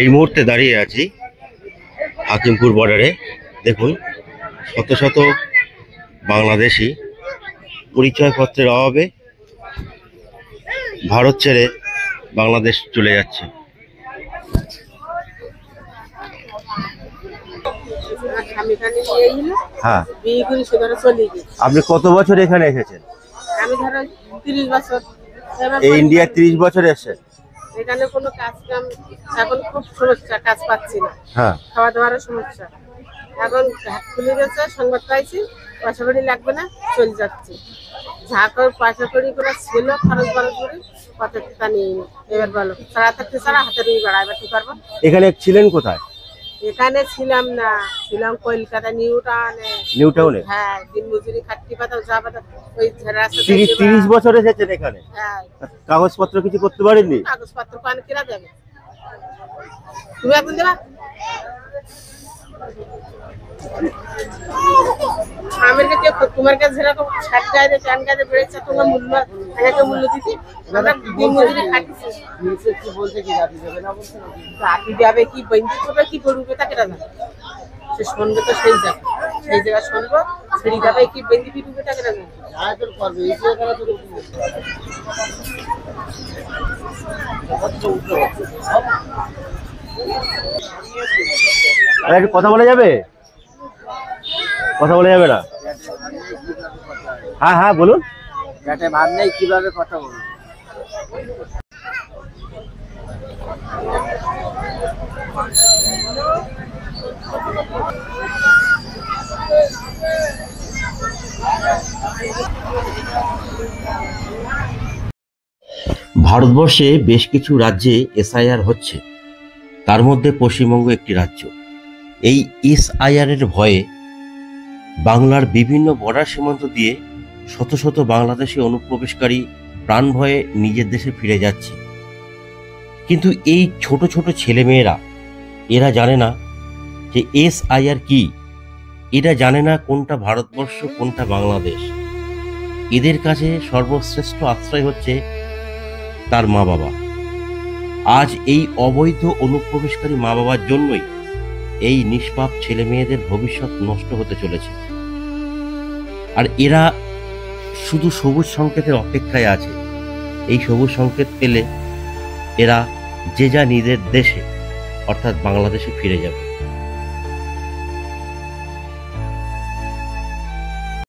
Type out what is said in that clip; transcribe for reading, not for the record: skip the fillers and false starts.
এই মুহূর্তে দাঁড়িয়ে আছি হাকিমপুর বর্ডারে। দেখুন, শত শত বাংলাদেশি পরিচয়পত্রের অভাবে ভারত ছেড়ে বাংলাদেশ চলে যাচ্ছে। হ্যাঁ, আপনি কত বছর এখানে এসেছেন? আমি ধরো 30 বছর। এই ইন্ডিয়া 30 বছর এসেছেন। এখানে কোনো কাজ কাম এখন খুব সমস্যা, কাজ পাচ্ছি না। হ্যাঁ, খাওয়া দাওয়ারও সমস্যা। এখন হাত খুলে গেছে, সংবাদ পাইছি পয়সা কড়ি লাগবে না, চলে যাচ্ছে। যা করে পয়সা কড়ি করে ছিল খরচ বরচ করে কত তা নিয়ে নি। এবার বলো, সারা থাকতে সারা হাতে নিয়ে বেড়া, এবার কি করবো? এখানে ছিলেন কোথায়? এখানে ছিলাম না, ছিলাম কলকাতা নিউ টাউনে। হ্যাঁ, দিন মজুরি খাটতে পাতাম, যা পাতাম ওই রাস্তা। 30 বছর এসেছেন এখানে। হ্যাঁ, কাগজপত্র কিছু করতে পারেননি? কাগজপত্র পান কিনা দেবে, তুমি এখন দেবা। আমেরিকা কেউ তোমার কাছে যেরকম 60 গায়ে প্যান গায়ে বেড়েছে, তোমার মূল্য একটা মূল্য দিতে আমরা দিন মজুরি খাটছি। কি বলতে কি জাতি দেবে না, বলতে জাতি দেবে কি বন্ধু করবে কি করবে তাকে জানা। সে শুনবে তো সেই জায়গা শুনবো, ছেড়ে যাবে কি বন্ধু পিটুবে তাকে জানা। করবে এই জায়গাটা আর একটু কথা বলা যাবে? কথা বলা যাবে না? হ্যাঁ হ্যাঁ বলুন। পেটে ভাত নেই, কিভাবে কথা বলবো? ভারতবর্ষে বেশ কিছু রাজ্যে এসআইআর হচ্ছে, তার মধ্যে পশ্চিমবঙ্গ একটি রাজ্য। এই এসআইআর এর ভয়ে বাংলার বিভিন্ন বর্ডার সীমান্ত দিয়ে শত শত বাংলাদেশি অনুপ্রবেশকারী প্রাণ ভয়ে নিজের দেশে ফিরে যাচ্ছে। কিন্তু এই ছোট ছোট ছেলেমেয়েরা, এরা জানে না যে এসআইআর কি, এরা জানে না কোনটা ভারতবর্ষ কোনটা বাংলাদেশ। এদের কাছে সর্বশ্রেষ্ঠ আশ্রয় হচ্ছে তার মা বাবা। আজ এই অবৈধ অনুপ্রবেশকারী মা বাবার জন্যই এই নিষ্পাপ ছেলে মেয়েদের ভবিষ্যৎ নষ্ট হতে চলেছে। আর এরা শুধু সবুজ সংকেতের অপেক্ষায় আছে। এই সবুজ সংকেত পেলে এরা যে যা নিজের দেশে অর্থাৎ বাংলাদেশে ফিরে যাবে।